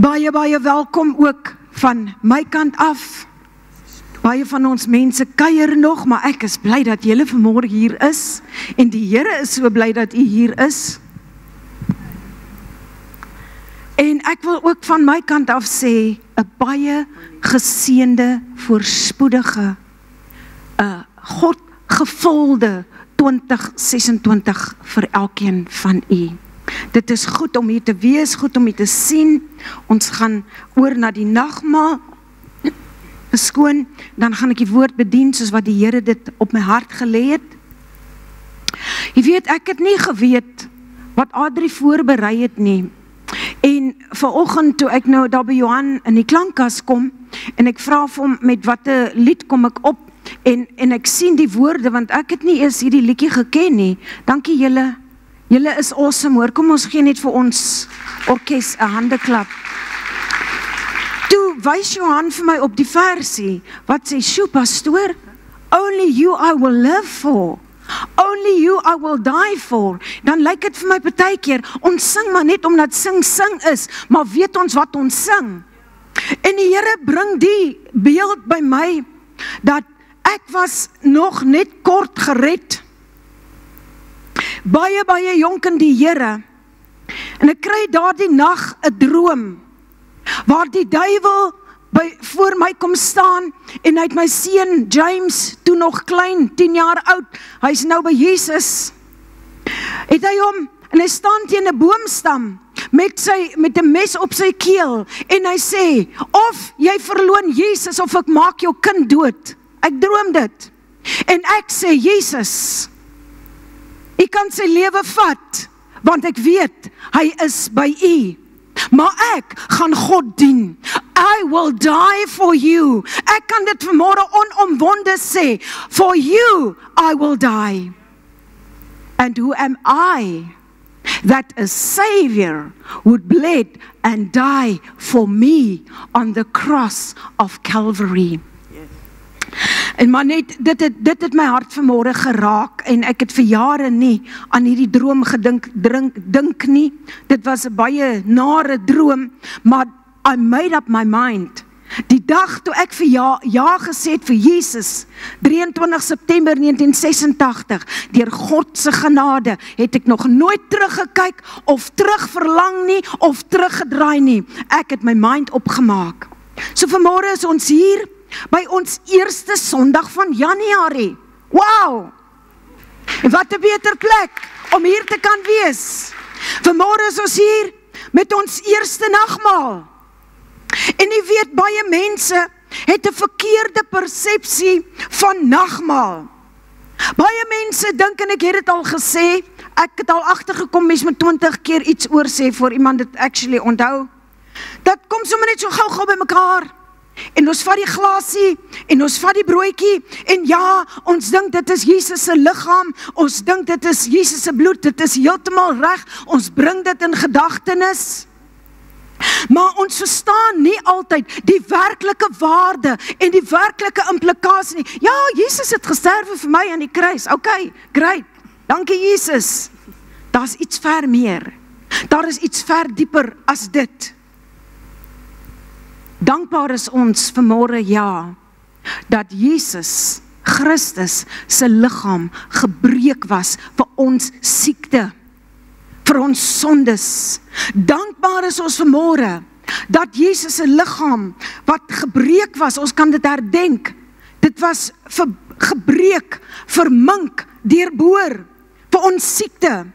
Baie welkom ook van my kant af. Baie van ons mense kuier nog, maar ek is bly dat julle vanmôre hier is en die Here is so bly dat u hier is. En ek wil ook van my kant af sê, 'n baie geseënde, voorspoedige, God gevulde 2026 vir elkeen van u. Dit is goed om hier te wees, goed om hier te sien. Ons gaan oor na die nagmaal beskoon, dan gaan ek die woord bedien soos wat die Here dit op my hart gelê het. Jy weet, ek het nie geweet wat Adrie voorberei het nie. En vanoggend toe ek nou daar by Johan in die klankkas kom en ek vra vir hom met watter lied kom ek op en ek sien die woorde want ek het nie eers hierdie liedjie geken nie. Dankie julle. Julle is awesome hoor. Kom ons gee net vir ons orkes 'n handeklap. Toe wys Johan vir my op die versie wat sê, "Sjoe pastoor, only you I will live for. Only you I will die for." Dan lyk dit vir my partykeer, ons sing maar net omdat sing is, maar weet ons wat ons sing? En die Here bring die beeld by my, dat ek was nog net kort gered. Baie jonk in die Here. En ek kry daardie nag 'n droom, waar die duiwel voor my kom staan, en hy het my seun James, toe nog klein, 10 jaar oud, hy's nou by Jesus, het hy hom, en hy staan teen 'n boomstam, met 'n mes op sy keel, en hy sê, of jy verloon Jesus, of ek maak jou kind dood. Ek droom dit, en ek sê, Jesus, u kan sy lewe vat, want ek weet, hy is by u, maar ek gaan God dien. I will die for you. Ek kan dit vanmôre onomwonde sê, for you I will die. And who am I, that a Savior would bleed and die for me on the cross of Calvary. En maar net, dit het my hart vanmôre geraak, en ek het vir jare nie aan hierdie droom dink nie. Dit was 'n baie nare droom, maar I made up my mind. Die dag toe ek vir ja gesê het vir Jesus, 23 September 1986, deur God se genade, het ek nog nooit teruggekyk, of terugverlang nie, of teruggedraai nie. Ek het my mind opgemaak. So vanmôre is ons hier, by ons eerste Sondag van Januarie. Wow! En wat 'n beter plek om hier te kan wees. Vanmôre is ons hier met ons eerste nagmaal. En jy weet, baie mense het 'n verkeerde persepsie van nagmaal. Baie mense dink, en ek het dit al gesê, ek het al agtergekom, mens moet 20 keer iets oor sê, voor iemand dit actually onthou. Dat kom sommer net so gou by mekaar. En ons vat die glasie, en ons vat die broodjie, en ja, ons dink dit is Jesus se liggaam, ons dink dit is Jesus se bloed, dit is heeltemal reg, ons bring dit in gedagtenis. Maar ons verstaan nie altyd die werklike waarde en die werklike implikasie nie. Ja, Jesus het gesterwe vir my aan die kruis. Okay, great. Dankie Jesus. Daar's iets ver meer. Daar is iets ver dieper as dit. Dankbaar is ons vanmôre, ja, dat Jesus Christus se liggaam gebreek was vir ons siekte, vir ons sondes. Dankbaar is ons vanmôre dat Jesus se liggaam wat gebreek was, ons kan dit herdenk, dit was gebreek, vermink, deurboor vir ons siekte.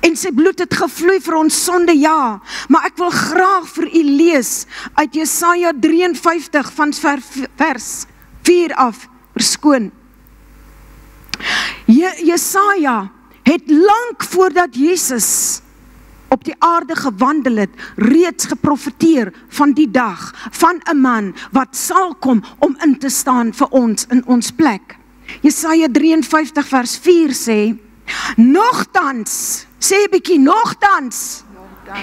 En sy bloed het gevloei vir ons sonde, ja. Maar ek wil graag vir u lees uit Jesaja 53 van vers 4 af, verskoon. Jesaja het lank voordat Jesus op die aarde gewandel het, reeds geprofeteer van die dag, van 'n man wat sal kom om in te staan vir ons in ons plek. Jesaja 53 vers 4 sê, nogtans, sê 'n bietjie, nogtans,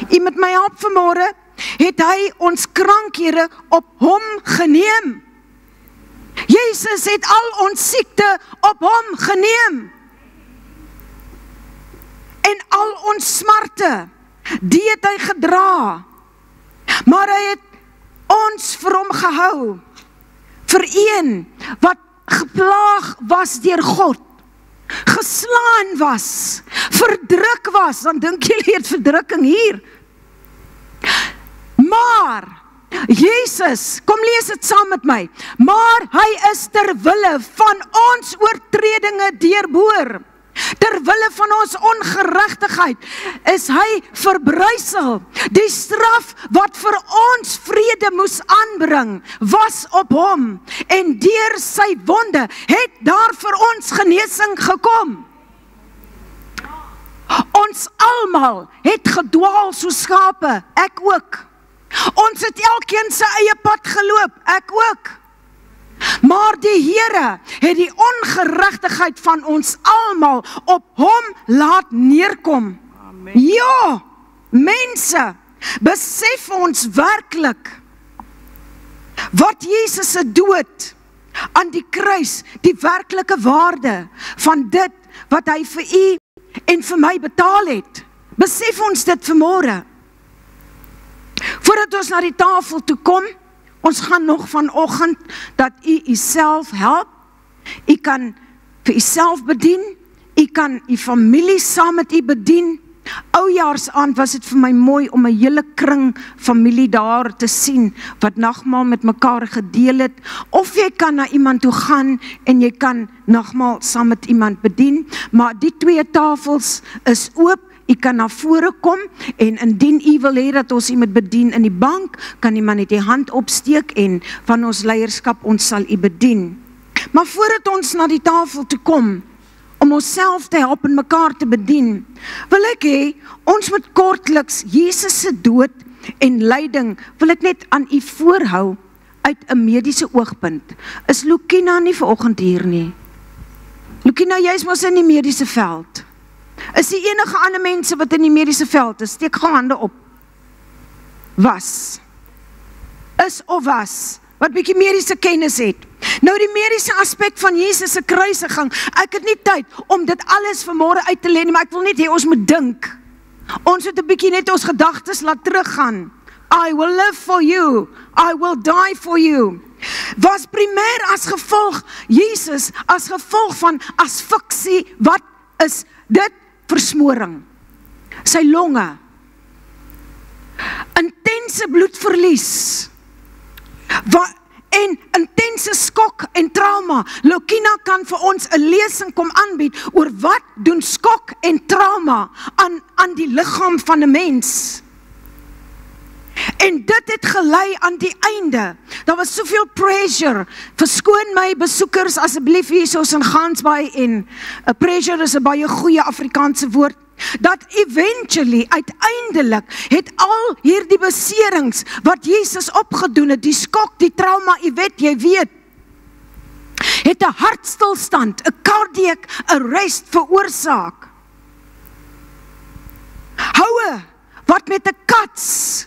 u met my help vanmôre, het hy ons krankhede op hom geneem. Jesus het al ons siekte op hom geneem. En al ons smarte, die het hy gedra. Maar hy het ons vir hom gehou, vir een wat geplaag was deur God, geslaan was, verdruk was, dan dink julle het verdrukking hier. Maar, Jesus, kom lees dit saam met my, maar hy is ter wille van ons oortredinge deurboor. Ter wille van ons ongeregtigheid is hy verbrysel. Die straf wat vir ons vrede moes aanbring, was op hom. En deur sy wonde het daar vir ons genesing gekom. Ons almal het gedwaal soos skape, ek ook. Ons het elkeen sy eie pad geloop, ek ook. Maar die Here het die ongeregtigheid van ons almal op hom laat neerkom. Amen. Ja, mense, besef ons werklik wat Jesus se dood aan die kruis, die werklike waarde van dit wat hy vir u en vir my betaal het. Besef ons dit vanmôre. Voordat ons na die tafel toe kom, ons gaan nog vanoggend dat u uself help. U kan vir uself bedien. U kan u familie saam met u bedien. Oujaarsaand was dit vir my mooi om 'n hele kring familie daar te sien wat nagmaal met mekaar gedeel het. Of jy kan na iemand toe gaan en jy kan nagmaal saam met iemand bedien. Maar die twee tafels is oop. U kan na vore kom en indien u wil hê dat ons u moet bedien in die bank, kan u maar net die hand opsteek en van ons leierskap ons sal u bedien. Maar voordat ons na die tafel toe kom, om onsself te help en mekaar te bedien, wil ek hê, ons moet kortliks Jesus se dood en lyding, wil ek net aan u voorhou uit 'n mediese oogpunt. Is Lukina nie vanoggend hier nie? Lukina, jy is mos in die mediese veld. Is die enige ander mense wat in die mediese veld is? Steek gou hande op. Was. Is of was. Wat bietjie mediese kennis het. Nou die mediese aspek van Jesus se kruisiging. Ek het nie tyd om dit alles vanmôre uit te lê nie, maar ek wil net hê ons moet dink. Ons moet 'n bietjie net ons gedagtes laat teruggaan. I will live for you. I will die for you. Was primêr as gevolg Jesus as gevolg van asfiksie. Wat is dit? Versmoring. Sy longe. Intense bloedverlies. En intense skok en trauma. Lukina kan vir ons 'n lesing kom aanbied oor wat doen skok en trauma aan die liggaam van 'n mens. En dit het gelei aan die einde. Daar was soveel pressure. Verskoon my besoekers asseblief hier soos in Gansbaai en pressure is 'n baie goeie Afrikaanse woord. Dat eventually, uiteindelik, het al hierdie beserings wat Jesus opgedoen het, die skok, die trauma, jy weet, het 'n hartstilstand, 'n cardiac arrest veroorsaak. Houe wat met 'n kats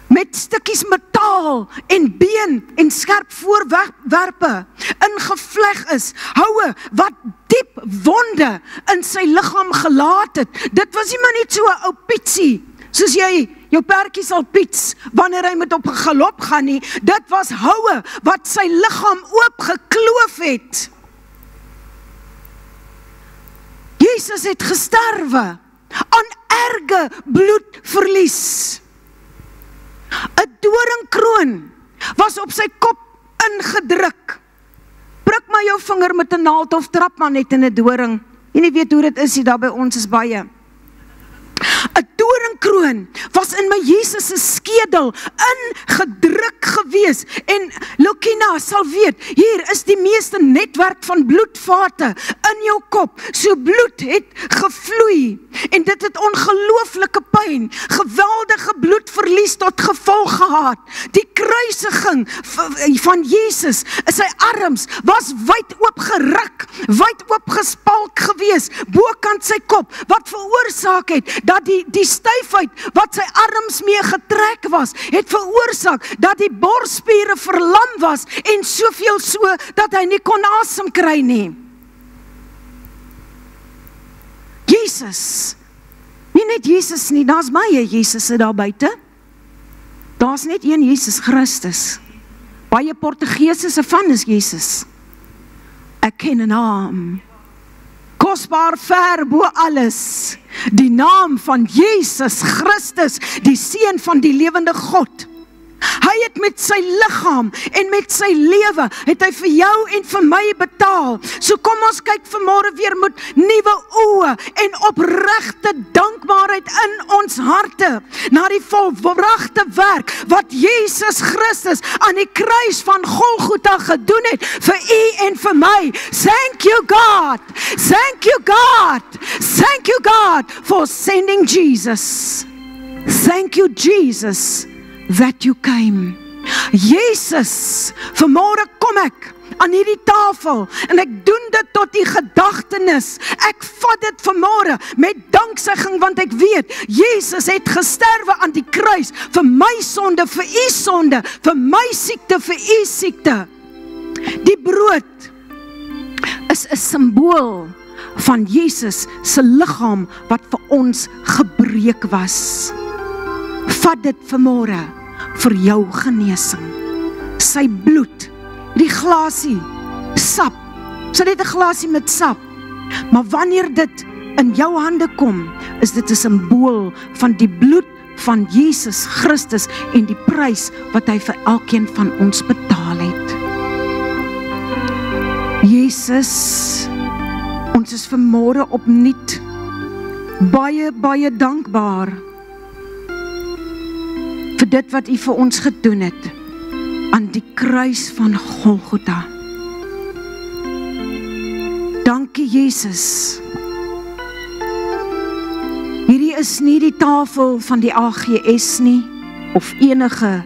met stukkies metaal en been en skerp voorwerpe ingevleg is. Houe wat diep wonde in sy liggaam gelaat het. Dit was nie maar net so 'n ou pietsie, soos jy jou perdjie sal piets wanneer hy moet op 'n galop gaan nie. Dit was houe wat sy liggaam oop gekloof het. Jesus het gesterwe aan erge bloedverlies. 'n doringkroon was op sy kop ingedruk. Prik maar jou vinger met 'n naald of trap maar net in 'n doring. Jy nie weet hoe dit is hier daar by ons is baie. 'n doringkroon was in my Jesus se skedel ingedruk gewees. En Lukina sal weet, hier is die meeste netwerk van bloedvate in jou kop. So bloed het gevloei. En dit het ongelooflike pyn, geweldige bloedverlies tot gevolg gehad. Die kruisiging van Jesus, sy arms was wyd oop geruk, wyd oop gespalk gewees, bokant sy kop, wat veroorsaak het, dat die styfheid wat sy arms mee getrek was, het veroorsaak dat die borsspiere verlam was en soveel so dat hy nie kon asem kry nie. Nie net Jesus nie, daar's baie Jesusse daar buite. Daar's net een Jesus Christus. Baie Portugese se van is Jesus. Ek ken 'n naam, kosbaar ver bo alles, die naam van Jesus Christus, die Seun van die lewende God. Hy het met sy liggaam en met sy lewe, het hy vir jou en vir my betaal. So kom ons kyk vanmôre weer met nuwe oë en opregte dankbaarheid in ons harte, na die volbrachte werk, wat Jesus Christus aan die kruis van Golgotha gedoen het, vir u en vir my. Thank you God, thank you God, thank you God, for sending Jesus. Thank you Jesus, that you came. Jesus, vanmôre kom ek aan hierdie tafel en ek doen dit tot die gedagtenis. Ek vat dit vanmôre met danksegging, want ek weet Jesus het gesterwe aan die kruis vir my sonde, vir u sonde, vir my siekte, vir u siekte. Die brood is 'n simbool van Jesus se liggaam wat vir ons gebreek was. Vat dit vanmôre vir jou genesing. Sy bloed, die glasie, sap, so net 'n glasie met sap, maar wanneer dit in jou hande kom, is dit 'n simbool van die bloed van Jesus Christus en die prys wat hy vir elkeen van ons betaal het. Jesus, ons is vanmôre opnuut baie dankbaar vir dit wat u vir ons gedoen het aan die kruis van Golgotha. Dankie Jesus. Hierdie is nie die tafel van die AGS nie, of enige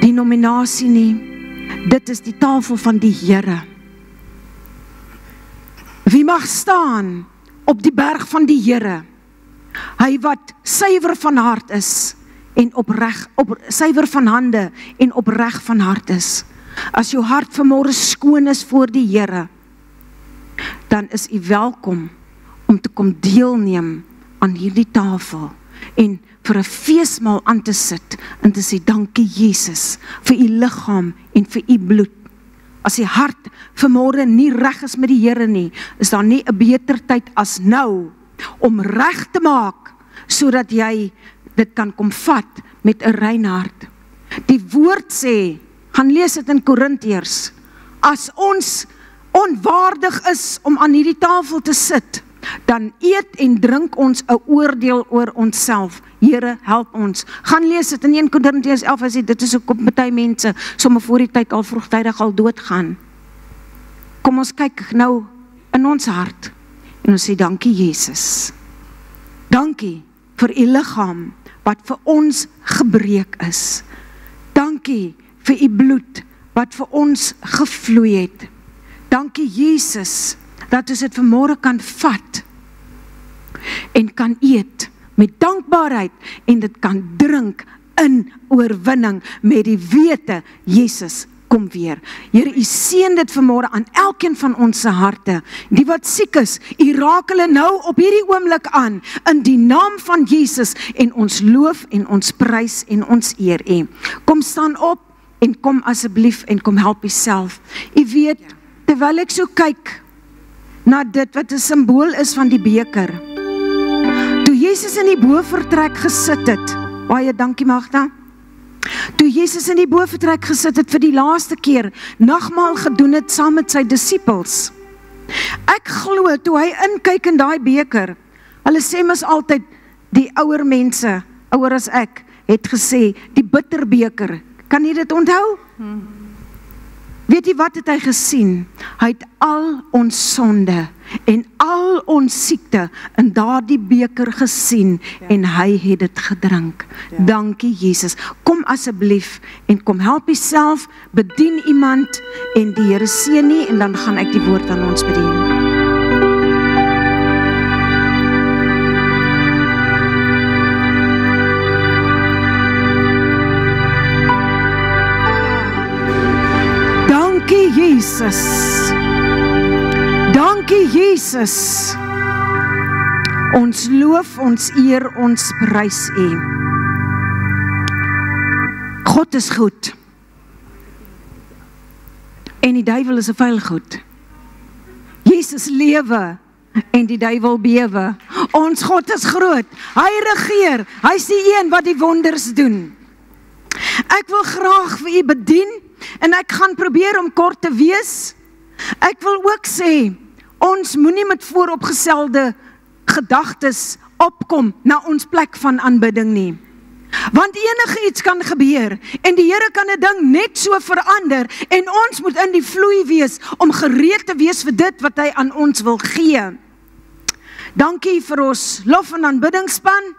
denominasie nie. Dit is die tafel van die Here. Wie mag staan op die berg van die Here? Hy wat suiwer van hart is, en suiwer van hande en opreg van hart is. As jou hart vanmôre skoon is voor die Here, dan is u welkom om te kom deelneem aan hierdie tafel en vir 'n feesmaal aan te sit en te sê dankie Jesus vir u liggaam en vir u bloed. As die hart vanmôre nie reg is met die Here nie, is daar nie 'n beter tyd as nou om reg te maak sodat jy dit kan kom vat met 'n rein hart. Die woord sê, gaan lees dit in Korintiërs, as ons onwaardig is om aan hierdie tafel te sit, dan eet en drink ons 'n oordeel oor onsself. Here, help ons. Gaan lees dit in 1 Korintiërs 11, hy sê, dit is hoekom baie mense sommer voor die tyd al vroegtydig al doodgaan. Kom ons kyk nou in ons hart en ons sê, dankie Jesus. Dankie vir u liggaam wat vir ons gebreek is. Dankie vir u bloed wat vir ons gevloei het. Dankie Jesus dat ons dit vanmôre kan vat en kan eet met dankbaarheid en dit kan drink in oorwinning met die wete Jesus kom weer. Here, u seën dit vanmôre aan elkeen van ons se harte. Die wat siek is, u raak hulle nou op hierdie oomblik aan in die naam van Jesus en ons loof en ons prys en ons eer u. Kom staan op en kom asseblief en kom help jouself. U weet, terwyl ek so kyk na dit wat 'n simbool is van die beker. Toe Jesus in die bofortrek gesit het, baie dankie Magda. Toe Jesus in die bofortrek gesit het vir die laaste keer, nagmaal gedoen het saam met sy disippels. Ek glo toe hy inkyk in daai beker, hulle sê mos altyd, die ouer mense, ouer as ek, het gesê, die bitterbeker, kan jy dit onthou? Weet jy wat het hy gesien? Hy het al ons sonde en al ons siekte in daardie beker gesien en hy het dit gedrink. Dankie Jesus. Kom asseblief en kom help jouself, bedien iemand en die Here seën nie en dan gaan ek die woord aan ons bedien. Dankie Jesus. Dankie Jesus. Ons loof, ons eer, ons prys U. God is goed. En die duiwel is 'n vuil goed. Jesus lewe en die duiwel bewe. Ons God is groot. Hy regeer. Hy is die een wat die wonders doen. Ek wil graag vir U bedien en ek gaan probeer om kort te wees. Ek wil ook sê, ons moenie met vooropgestelde gedagtes opkom na ons plek van aanbidding nie. Want enige iets kan gebeur en die Here kan 'n ding net so verander en ons moet in die vloei wees om gereed te wees vir dit wat hy aan ons wil gee. Dankie vir ons lof en aanbiddingsspan.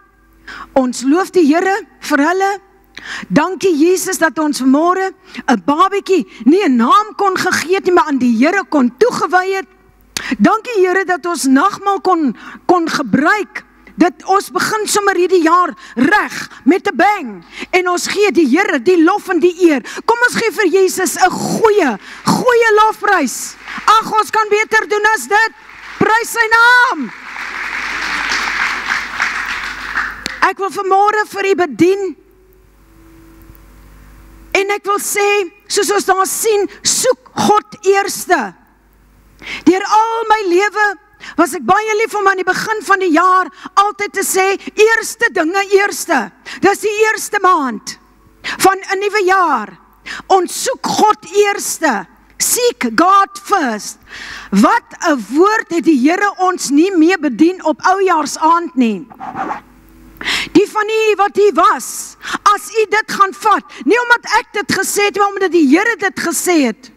Ons loof die Here vir hulle. Dankie Jesus dat ons vanmôre 'n babietjie nie 'n naam kon gegee het nie, maar aan die Here kon toegewy het. Dankie Here dat ons nagmaal kon gebruik. Dat ons begin sommer hierdie jaar reg met 'n bang en ons gee die Here die lof en die eer. Kom ons gee vir Jesus 'n goeie lofprys. Ag, ons kan beter doen as dit. Prys sy naam. Ek wil vanmôre vir U bedien. En ek wil sê, soos ons daar sien, soek God eerste. Deur al my lewe was ek baie lief om aan die begin van die jaar altyd te sê, eerste dinge eerste. Dis die eerste maand van 'n nuwe jaar. Ons soek God eerste. Seek God first. Wat 'n woord het die Here ons nie meer bedien op oujaarsaand nie. Die van U wat hier was, as U dit gaan vat, nie omdat ek dit gesê het, maar omdat die Here dit gesê het.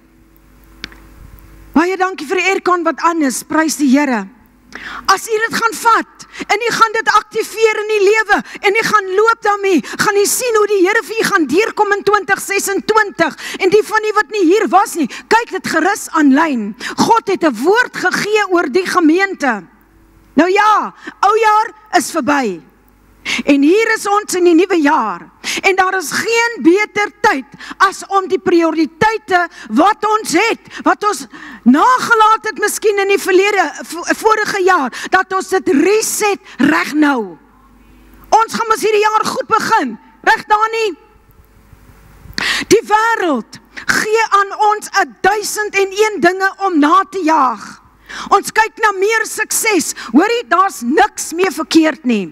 Baie dankie vir die aircon wat aan is, prys die Here. As U dit gaan vat, en U gaan dit aktiveer in die lewe, en U gaan loop daarmee, gaan U sien hoe die Here vir U gaan deurkom in 2026, en die van U wat nie hier was nie, kyk dit gerus aanlyn. God het 'n woord gegee oor die gemeente. Nou ja, oujaar is verby. En hier is ons in die nuwe jaar. En daar is geen beter tyd as om die prioriteite wat ons het, wat ons nagelaat het miskien in die vorige jaar, dat ons dit reset reg nou. Ons gaan mos hierdie jaar goed begin, reg Dani? Die wêreld gee aan ons 1001 dinge om na te jaag. Ons kyk na meer sukses, hoorie, daar's niks meer verkeerd nie.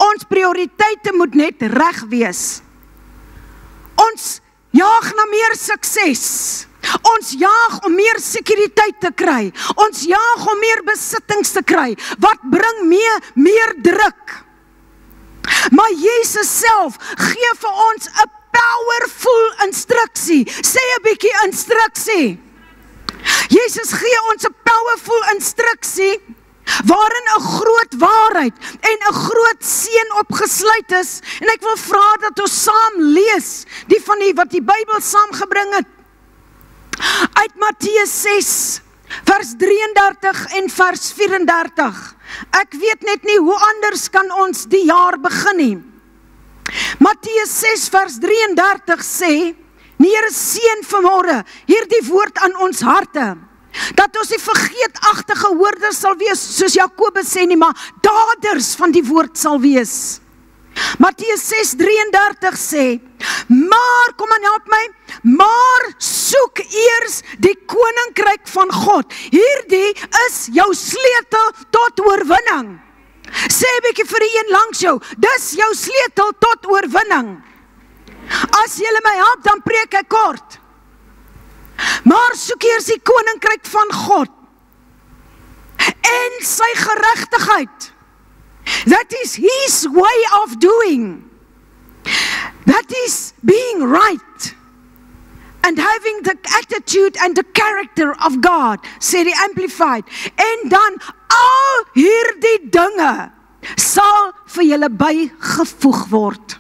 Ons prioriteite moet net reg wees. Ons jaag na meer sukses. Ons jaag om meer sekuriteit te kry. Ons jaag om meer besittings te kry. Wat bring meer druk? Maar Jesus self gee vir ons 'n powerful instruksie. Sê 'n bietjie instruksie. Jesus gee ons 'n powerful instruksie waarin 'n groot waarheid en 'n groot seën opgesluit is. En ek wil vra dat ons saam lees, die van die wat die Bybel saamgebring het, uit Matteus 6, vers 33 en vers 34. Ek weet net nie hoe anders kan ons die jaar begin nie. Matteus 6, vers 33 sê, die Here seën vanmôre hierdie woord aan ons harte, dat ons nie vergeetagtige hoorders sal wees, soos Jakobus sê nie, maar daders van die woord sal wees. Matteus 6:33 sê, maar, kom aan help my, maar soek eers die koninkryk van God. Hierdie is jou sleutel tot oorwinning. Sê 'n bietjie vir die een langs jou, dis jou sleutel tot oorwinning. As julle my help, dan preek ek kort. Maar soek eers die koninkryk van God en sy geregtigheid. That is his way of doing. That is being right and having the attitude and the character of God, sê die Amplified. En dan al hierdie dinge sal vir julle bygevoeg word.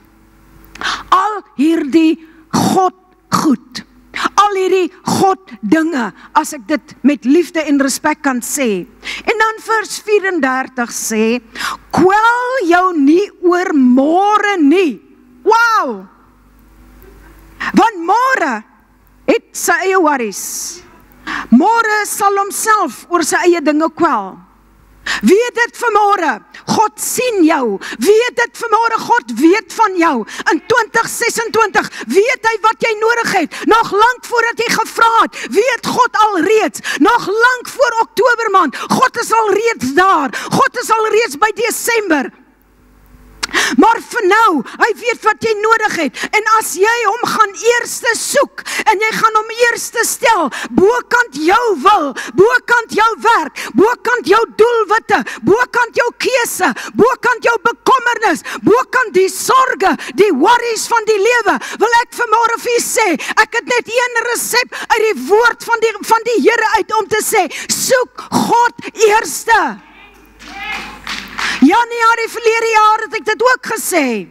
Al hierdie God goed. Al hierdie God dinge, as ek dit met liefde en respek kan sê. En dan vers 34 sê, kwel jou nie oor môre nie. Wow! Want môre het sy eie worries. Môre sal homself oor sy eie dinge kwel. Weet dit vanmôre, God sien jou. Weet dit vanmôre, God weet van jou. In 2026 weet hy wat jy nodig het. Nog lank voordat jy gevra het, weet God alreeds. Nog lank voor Oktober maand, God is alreeds daar. God is alreeds by Desember. Maar vir nou, hy weet wat jy nodig het. En as jy hom gaan eerste soek, en jy gaan hom eerste stel, bokant jou wil, bokant jou werk, bokant jou doelwitte, bokant jou keuse, bokant jou bekommernis, bokant die sorge, die worries van die lewe, wil ek vanmôre vir u sê, ek het net een resep uit die woord van die Here uit om te sê, soek God eerste. Januarie verlede jaar het ek dit ook gesê.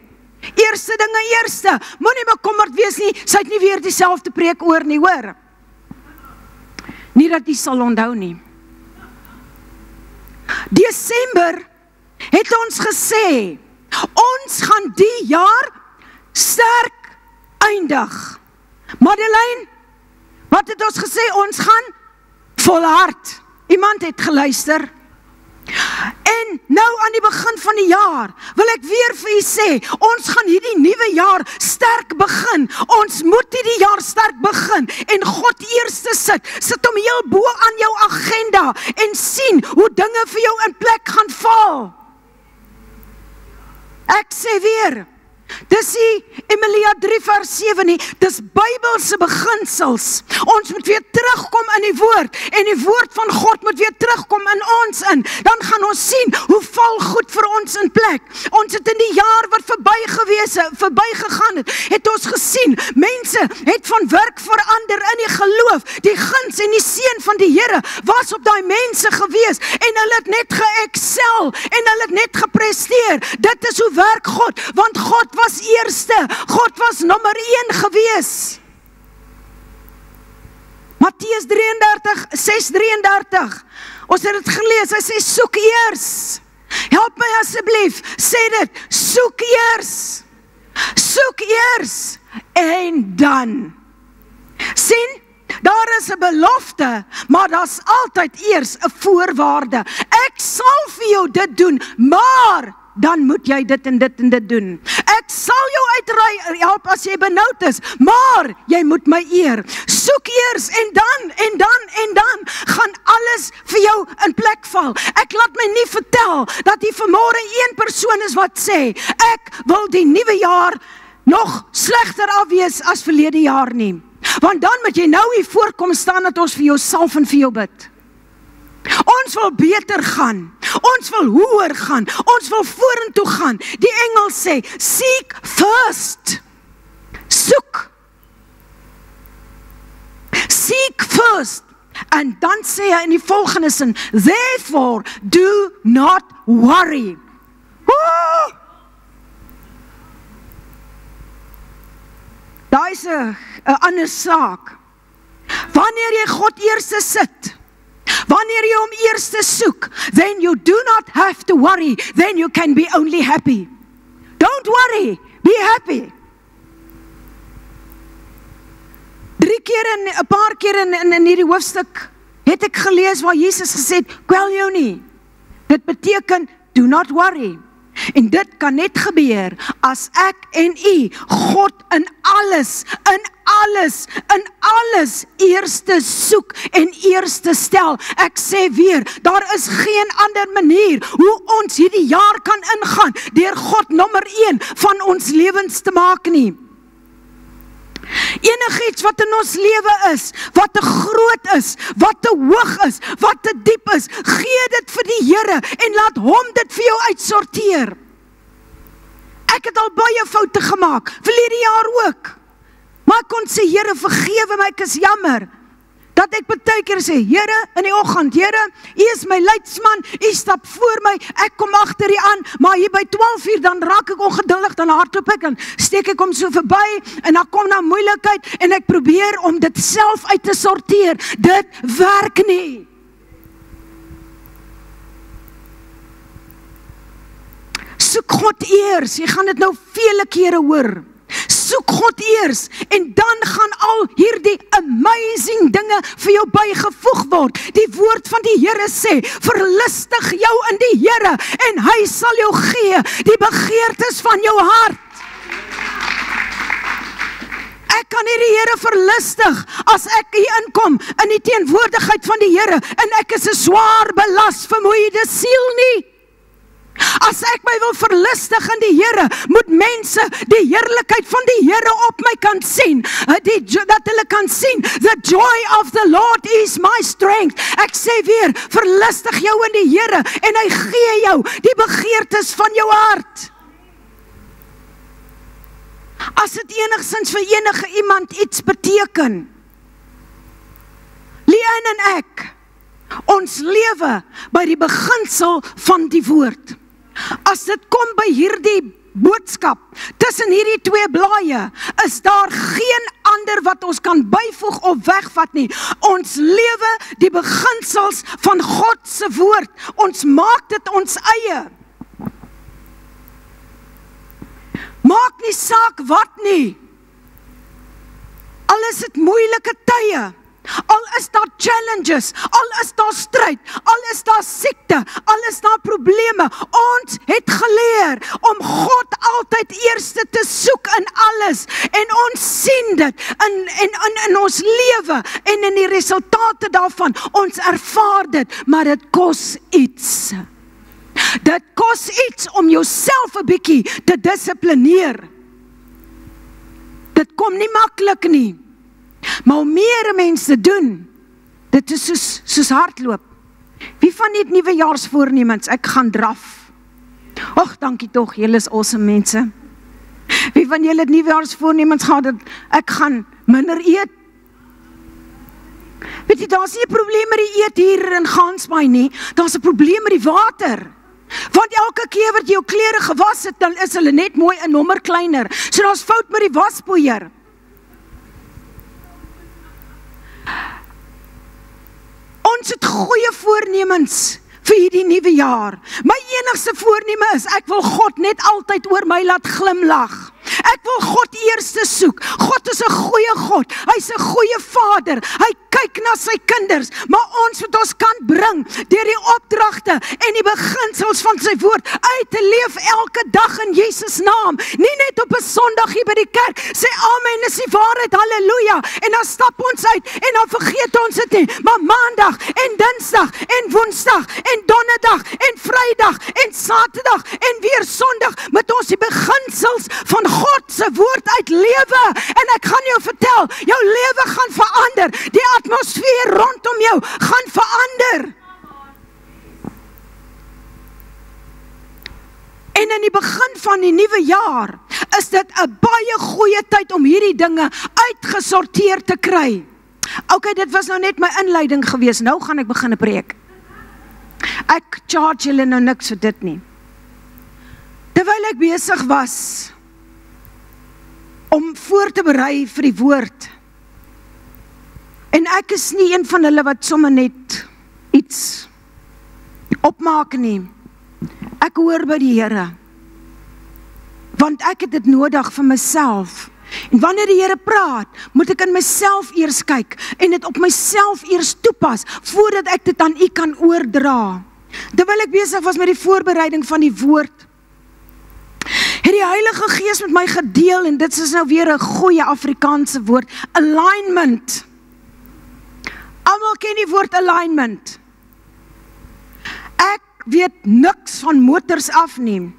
Eerste dinge eerste. Moenie bekommerd wees nie, sy het nie weer dieselfde preek oor nie, hoor. Nie dat jy sal onthou nie. Desember het ons gesê, ons gaan die jaar sterk eindig. Madeleine, wat het ons gesê? Ons gaan volhard. Iemand het geluister. En nou aan die begin van die jaar, wil ek weer vir u sê, ons gaan hierdie nuwe jaar sterk begin. Ons moet hierdie jaar sterk begin en God eerste sit hom heel bo aan jou agenda en sien hoe dinge vir jou in plek gaan val. Ek sê weer, dis die Emilia 3 vers 7 nie, dis Bybelse beginsels. Ons moet weer terugkom in die woord, en die woord van God moet weer terugkom in ons in. Dan gaan ons sien, hoe val goed vir ons in plek. Ons het in die jaar wat verby gegaan het ons gesien, mense het van werk verander in die geloof. Die guns en die seën van die Here was op daai mense gewees, en hulle het net ge-excel, en hulle het net gepresteer. Dit is hoe werk God, want God was eerste, God was nommer 1 gewees. Matteus 6:33, ons het het gelees, hy sê, soek eers. Help my asseblief, sê dit, soek eers, en dan. Sien, daar is 'n belofte, maar daar's altyd eers 'n voorwaarde. Ek sal vir jou dit doen, maar dan moet jy dit en dit en dit doen. Ek sal jou help as jy benoud is, maar jy moet my eer. Soek eers en dan gaan alles vir jou in plek val. Ek laat my nie vertel dat hier vanmôre een persoon is wat sê, ek wil die nuwe jaar nog slegter afwees as verlede jaar nie. Want dan moet jy nou hier voorkom staan dat ons vir jou salf en vir jou bid. Ons wil beter gaan, ons wil hoër gaan, ons wil vorentoe gaan. Die engel sê, seek first. Soek. Seek first. En dan sê hy in die volgende sin, therefore do not worry. Daar is 'n ander saak. Wanneer jy God eerste sit, wanneer jy hom eerste soek, then you do not have to worry, then you can be only happy. Don't worry, be happy. 'n paar keer in hierdie hoofstuk het ek gelees waar Jesus gesê het, kwel jou nie. Dit beteken, do not worry. En dit kan net gebeur as ek en u God in alles eerste soek en eerste stel. Ek sê weer, daar is geen ander manier hoe ons hierdie jaar kan ingaan deur God nommer 1 van ons lewens te maak nie. Enigiets wat in ons lewe is, wat te groot is, wat te hoog is, wat te diep is, gee dit vir die Here en laat hom dit vir jou uitsorteer. Ek het al baie foute gemaak, verlede jaar ook. Maar ek kon sê, Here, vergewe my, ek is jammer. Dat ek baie keer sê, Here, in die oggend, Here, U is my leidsman, U stap voor my, ek kom agter U aan, maar hier by 12 uur, dan raak ek ongeduldig, dan hardloop ek, en steek ek hom so verby, en dan kom na moeilikheid, en ek probeer om dit self uit te sorteer. Dit werk nie. Soek God eers, jy gaan dit nou vele kere hoor. soek God eers en dan gaan al hierdie amazing dinge vir jou bygevoeg word. Die woord van die Here sê, verlustig jou in die Here en hy sal jou gee die begeertes van jou hart. Ek kan nie die Here verlustig as ek hier inkom in die teenwoordigheid van die Here en ek is 'n swaar belas vermoeide siel nie. As ek my wil verlustig in die Here, moet mense die heerlikheid van die Here op my kan sien, dat hulle kan sien, the joy of the Lord is my strength. Ek sê weer, verlustig jou in die Here en hy gee jou die begeertes van jou hart. As dit enigstens vir enige iemand iets beteken, Leanne en ek, ons lewe by die beginsel van die woord. As dit kom by hierdie boodskap, tussen hierdie twee blaaie, is daar geen ander wat ons kan byvoeg of wegvat nie. Ons lewe die beginsels van God se woord. Ons maak dit ons eie. Maak nie saak wat nie. Al is dit moeilike tye, al is daar challenges, al is daar stryd, al is daar siekte, al is daar probleme. Ons het geleer om God altyd eerste te soek in alles. En ons sien dit in ons lewe en in die resultate daarvan. Ons ervaar dit, maar dit kos iets. Dit kos iets om jouself 'n bietjie te dissiplineer. Dit kom nie maklik nie. Maar hoe meer mense doen, dit is soos hardloop. Wie van die nuwejaarsvoornemens, ek gaan draf. Och, dankie tog, julle is awesome mense. Wie van julle het nuwejaarsvoornemens gehad, dat ek gaan minder eet? Weet jy, daar is nie 'n probleem met die eet hier in Gansbaai nie, daar is 'n probleem met die water. Want elke keer wat jy jou klere gewas het, dan is hulle net mooi 'n nommer kleiner. So daar's fout met die waspoeier. Ons het goeie voornemens vir hierdie nuwe jaar. My enigste voorneme is, ek wil God net altyd oor my laat glimlag. Ek wil God eerste soek. God is 'n goeie God. Hy's 'n goeie Vader. Hy kyk na sy kinders, maar ons moet ons kan bring deur die opdragte en die beginsels van sy woord uit te leef elke dag in Jesus naam. Nie net op 'n Sondag hier by die kerk sê amen, is die waarheid, halleluja, en dan stap ons uit en dan vergeet ons dit nie. Maar Maandag en Dinsdag en Woensdag en Donderdag en Vrydag en Saterdag en weer Sondag moet ons die beginsels van God se woord uitlewe. En ek gaan jou vertel, jou lewe gaan verander. Die atmosfeer rondom jou gaan verander. En in die begin van die nuwe jaar is dit 'n baie goeie tyd om hierdie dinge uitgesorteer te kry. Okay, dit was nou net my inleiding gewees. Nou gaan ek begin preek. Ek charge julle nou niks vir dit nie. Terwyl ek besig was om voor te berei vir die woord, en ek is nie een van hulle wat sommer net iets opmaak nie. Ek hoor by die Here, want ek het dit nodig vir myself. En wanneer die Here praat, moet ek in myself eers kyk en dit op myself eers toepas voordat ek dit aan U kan oordra. Terwyl ek besig was met die voorbereiding van die woord, het die Heilige Gees met my gedeel, en dit is nou weer 'n goeie Afrikaanse woord, alignment. Almal ken die woord alignment. Ek weet niks van motors afneem,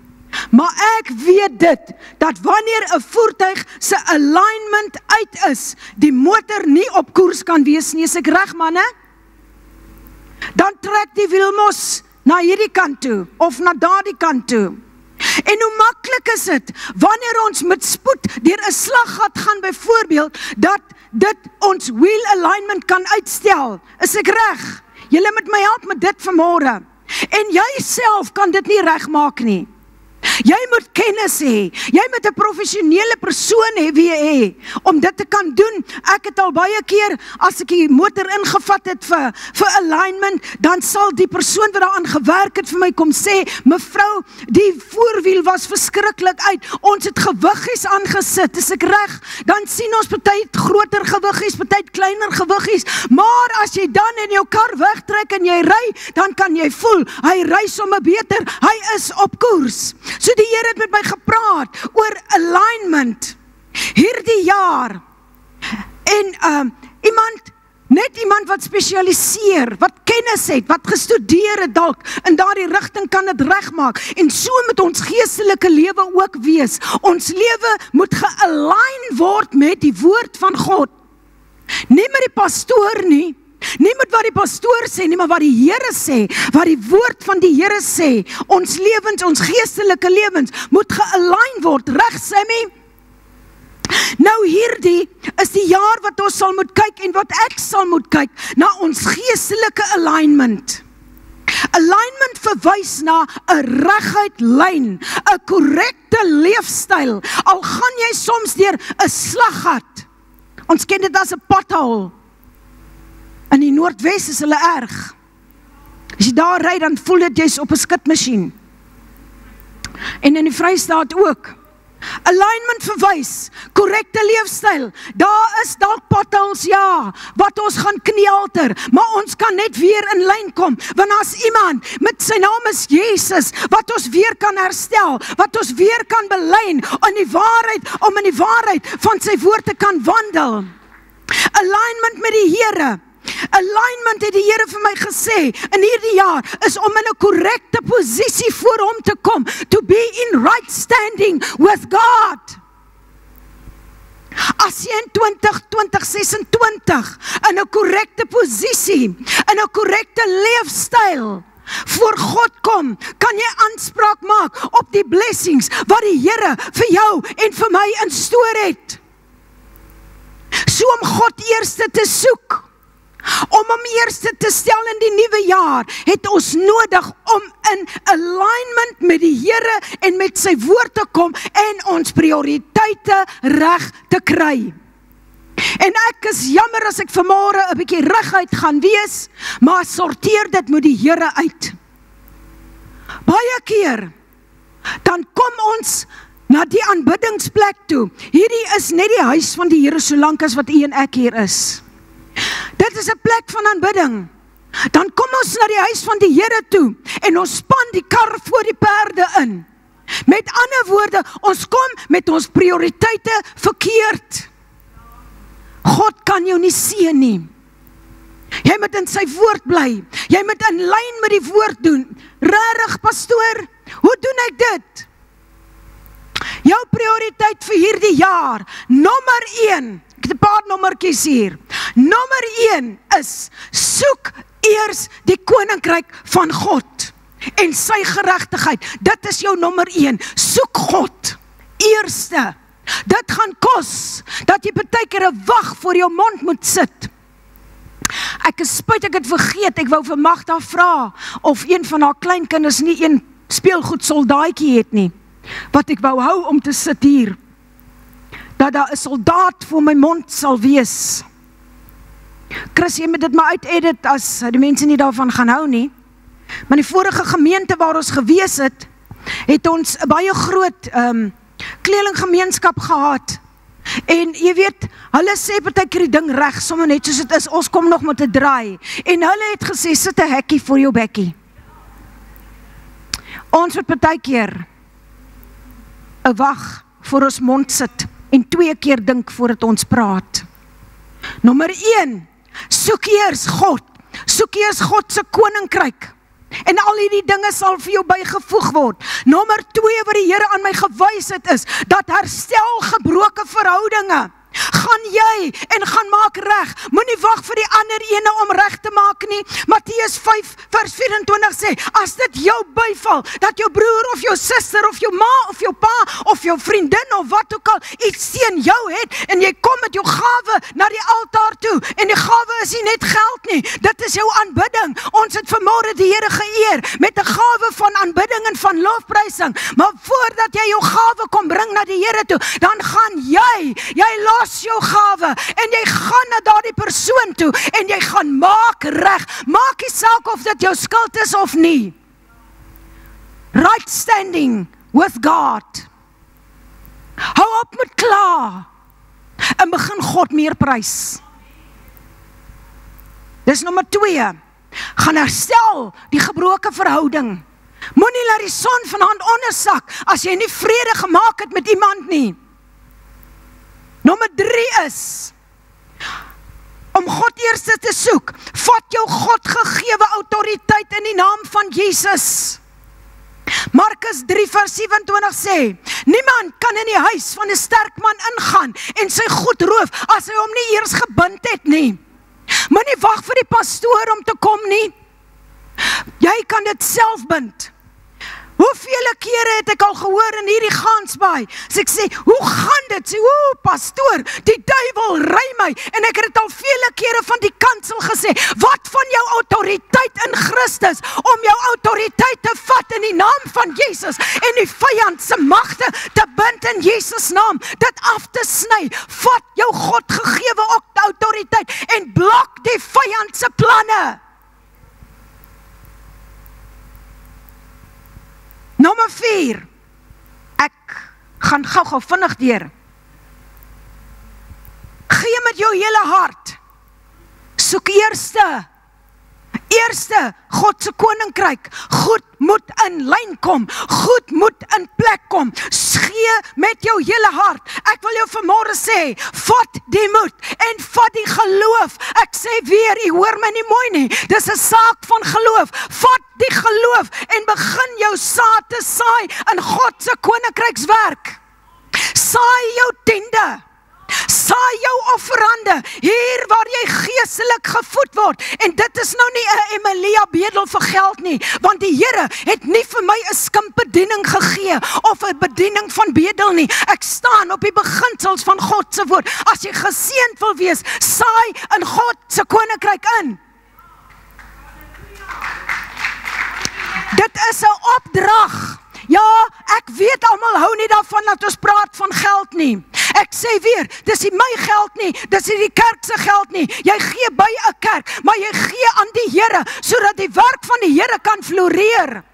maar ek weet dit, dat wanneer 'n voertuig se alignment uit is, die motor nie op koers kan wees nie. Is ek reg, manne? Dan trek die wiel mos na hierdie kant toe, of na daardie kant toe. En hoe maklik is dit, wanneer ons met spoed deur 'n slaggat gaan byvoorbeeld, dat dit ons wheel alignment kan uitstel. Is ek reg? Julle moet my help met dit vanmôre. En jy self kan dit nie regmaak nie. Jy moet kennis hê. Jy moet 'n professionele persoon hê om dit te kan doen. Ek het al baie keer, as ek die motor ingevat het vir alignment, dan sal die persoon wat daaraan gewerk het vir my kom sê, mevrou, die voorwiel was verskriklik uit. Ons het gewiggies aangesit. Is ek reg? Dan sien ons party groter gewiggies, party kleiner gewiggies. Maar as jy dan in jou kar wegtrek en jy ry, dan kan jy voel, hy ry sommer beter, hy is op koers. So die Here het met my gepraat oor alignment hierdie jaar. En iemand wat spesialiseer, wat kennis het, wat gestudeer het dalk, in daardie rigting kan dit regmaak. En so moet ons geestelike lewe ook wees. Ons lewe moet ge-align word met die woord van God. Nie met die pastoor nie, nie met wat die pastoor sê nie, maar wat die Here sê, wat die woord van die Here sê. Ons lewens, ons geestelike lewens moet ge-align word, reg Sammy? Nou hierdie is die jaar wat ons sal moet kyk en wat ek sal moet kyk na ons geestelike alignment. Alignment verwys na 'n reguit lyn, 'n korrekte leefstyl. Al gaan jy soms deur 'n slaggat. Ons ken dit as 'n pothole. In die Noordwes is hulle erg. As jy daar ry, dan voel dit jy's op 'n skitmasjien. En in die Vrystaat ook. Alignment verwys, korrekte leefstyl. Daar is dalk potholes, ja, wat ons gaan kniehalter, maar ons kan net weer in lyn kom, want as iemand met sy naam is Jesus, wat ons weer kan herstel, wat ons weer kan belyn om in die waarheid van sy woord te kan wandel. Alignment met die Here. Alignment het die Here vir my gesê, in hierdie jaar, is om in 'n korrekte posisie voor hom te kom, to be in right standing with God. As jy in 2026 in 'n korrekte posisie, in 'n korrekte leefstyl voor God kom, kan jy aanspraak maak op die blessings wat die Here vir jou en vir my instoor het. So om God eerste te soek, om hom eerste te stel in die nuwe jaar, het ons nodig om in alignment met die Here en met sy woord te kom en ons prioriteite reg te kry. En ek is jammer as ek vanmôre 'n bietjie reguit gaan wees, maar sorteer dit met die Here uit. Baie keer, dan kom ons na die aanbiddingsplek toe. Hierdie is net die huis van die Here, solank as wat u en ek hier is. Dit is 'n plek van aanbidding. Dan kom ons na die huis van die Here toe en ons span die kar voor die perde in. Met ander woorde, ons kom met ons prioriteite verkeerd. God kan jou nie seën nie. Jy moet in sy woord bly. Jy moet in lyn met die woord doen. Regtig, pastoor, hoe doen ek dit? Jou prioriteit vir hierdie jaar, nommer 1, ek het 'n paar nommertjies hier. Nommer 1 is, soek eers die koninkryk van God en sy geregtigheid. Dit is jou nommer 1. Soek God eerste. Dit gaan kos dat jy partykeer 'n wag voor jou mond moet sit. Ek is spyt ek het vergeet, ek wou vir Magda vra of een van haar kleinkinders nie een speelgoed soldaatjie het nie, wat ek wou hou om te sit hier. Dat daar 'n soldaat voor my mond sal wees. Chris, jy moet dit maar uit-edit as die mense nie daarvan gaan hou nie. Maar die vorige gemeente waar ons gewees het, het ons 'n baie groot kledinggemeenskap gehad. En jy weet, hulle sê partykeer die ding reg, sommer net soos dit is, ons kom nog met 'n draai. En hulle het gesê, sit 'n hekkie vir jou bekkie. Ons het partykeer 'n wag voor ons mond sit en 2 keer dink voordat ons praat. Nommer 1, soek eers God. Soek eers God se koninkryk. En al hierdie dinge sal vir jou bygevoeg word. Nommer 2 wat die Here aan my gewys het is, dat herstel gebroke verhoudinge. Gaan jy en gaan maak reg. Moenie wag vir die ander ene om reg te maak nie. Matteus 5 vers 24 sê, as dit jou byval, dat jou broer of jou suster of jou ma of jou pa of jou vriendin of wat ook al iets teen jou het en jy kom met jou gawe na die altaar toe en die gawe is nie net geld nie, dit is jou aanbidding. Ons het vanmôre die Here geëer met 'n gawe van aanbidding en van lofprysing, maar voordat jy jou gawe kom bring na die Here toe, dan gaan jy los jou gawe en jy gaan na daardie persoon toe en jy gaan maak reg. Maak nie saak of dit jou skuld is of nie. Right standing with God. Hou op met kla en begin God meer prys. Dis nommer 2. Gaan herstel die gebroke verhouding. Moenie laat die son vanaand ondersak as jy nie vrede gemaak het met iemand nie. Nommer 3 is, om God eers te soek, vat jou God gegewe autoriteit in die naam van Jesus. Markus 3 vers 27 sê, niemand kan in die huis van 'n sterk man ingaan en sy goed roof, as hy hom nie eers gebind het nie. Moenie wag vir die pastoor om te kom nie. Jy kan dit self bind. Hoeveel kere het ek al gehoor in hierdie Gansbaai, as ek sê, hoe gaan dit? Sê, pastoor, die duiwel ry my, en ek het dit al vele kere van die kansel gesê, wat van jou autoriteit in Christus, om jou autoriteit te vat in die naam van Jesus, en die vyand se magte te bind in Jesus naam, dit af te sny, vat jou God gegewe autoriteit, en blok die vyand se planne. Nommer 4, ek gaan gou vinnig deur. Gee met jou hele hart. Soek eerste God se koninkryk. Goed moet in lyn kom. Goed moet in plek kom. Gee met jou hele hart. Ek wil jou vanmôre sê, vat die moed en vat die geloof. Ek sê weer, jy hoor my nie mooi nie. Dis 'n saak van geloof. Vat die geloof en begin jou saad te saai in God se koninkrykswerk. Saai jou tiende. Saai jou offerande, hier waar jy geestelik gevoed word, en dit is nou nie 'n Emilia bedel vir geld nie, want die Here het nie vir my 'n skimpbediening gegee, of 'n bediening van bedel nie. Ek staan op die beginsels van God se woord. As jy geseënd wil wees, saai in God se koninkryk in. Dit is 'n opdrag. Ja, ek weet almal hou nie daarvan dat ons praat van geld nie. Ek sê weer, dis nie my geld nie, dis nie die kerk se geld nie. Jy gee by 'n kerk, maar jy gee aan die Here, sodat die werk van die Here kan floreer.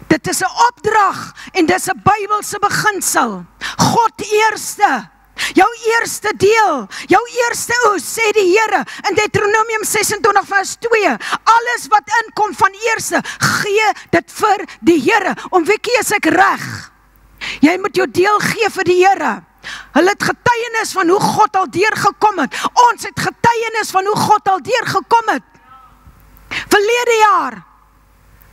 Dit is 'n opdrag, en dis 'n Bybelse beginsel. God eerste. Jou eerste deel, jou eerste oes, sê die Here in Deuteronomium 26 vers 2, alles wat inkom van eerste, gee dit vir die Here. Om wiekie is ek reg? Jy moet jou deel gee vir die Here. Hulle het getuienis van hoe God al deurgekom het. Ons het getuienis van hoe God al deurgekom het. Verlede jaar,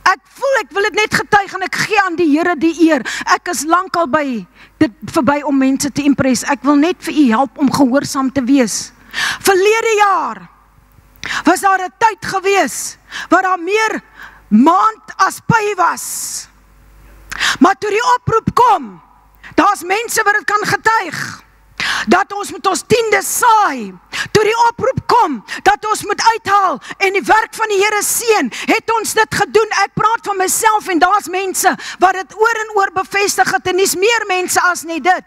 ek voel ek wil dit net getuig en ek gee aan die Here die eer. Ek is lankal by dit verby om mense te impress. Ek wil net vir u help om gehoorsaam te wees. Verlede jaar was daar 'n tyd gewees waar daar meer maand as by was. Maar toe die oproep kom, daar's mense wat dit kan getuig, dat ons moet ons tiende saai. Toe die oproep kom, dat ons moet uithaal en die werk van die Here seën, het ons dit gedoen. Ek praat van myself en daar's mense wat dit oor en oor bevestig het, en dis meer mense as net dit.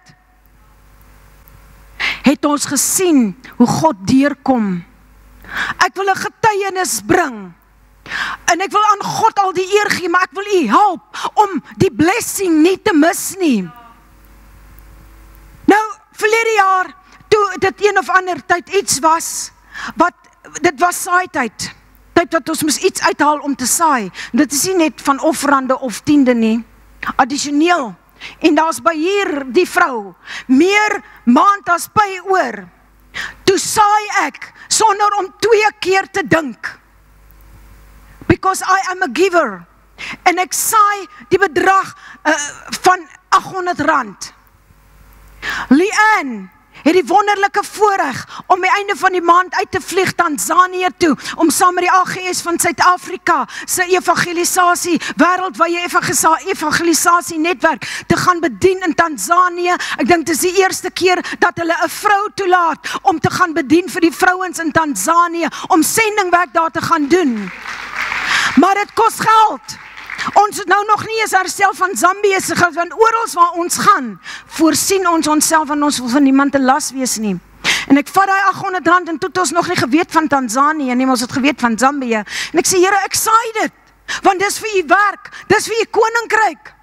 Het ons gesien hoe God deurkom. Ek wil 'n getuienis bring. En ek wil aan God al die eer gee, maar ek wil u help om die blessing nie te mis nie. Nou, verlede jaar, toe dit een of ander tyd iets was, dit was saaityd. Tyd wat ons moes iets uithaal om te saai. Dit is nie net van offerande of tiende nie. Addisioneel. En daar's by hier die vrou, meer maand as by oor. Toe saai ek, sonder om 2 keer te dink. Because I am a giver. En ek saai die bedrag van R800. Leanne het die wonderlike voorreg om die einde van die maand uit te vlieg Tanzanië toe, om saam met die AGS van Suid-Afrika se evangelisasie, wêreldwye evangelisasie netwerk te gaan bedien in Tanzanië. Ek dink dit is die eerste keer dat hulle 'n vrou toelaat om te gaan bedien vir die vrouens in Tanzanië, om sendingwerk daar te gaan doen. Maar dit kos geld. Ons het nou nog nie eens herstel van Zambië se geld, want oral waar ons gaan, voorsien ons onsself en ons wil van niemand 'n las wees nie. En ek vat daai R800 en toe het ons nog nie geweet van Tanzanië nie, ons het geweet van Zambië. En ek sê, Here, ek saai dit, want dis vir u werk, dis vir u koninkryk.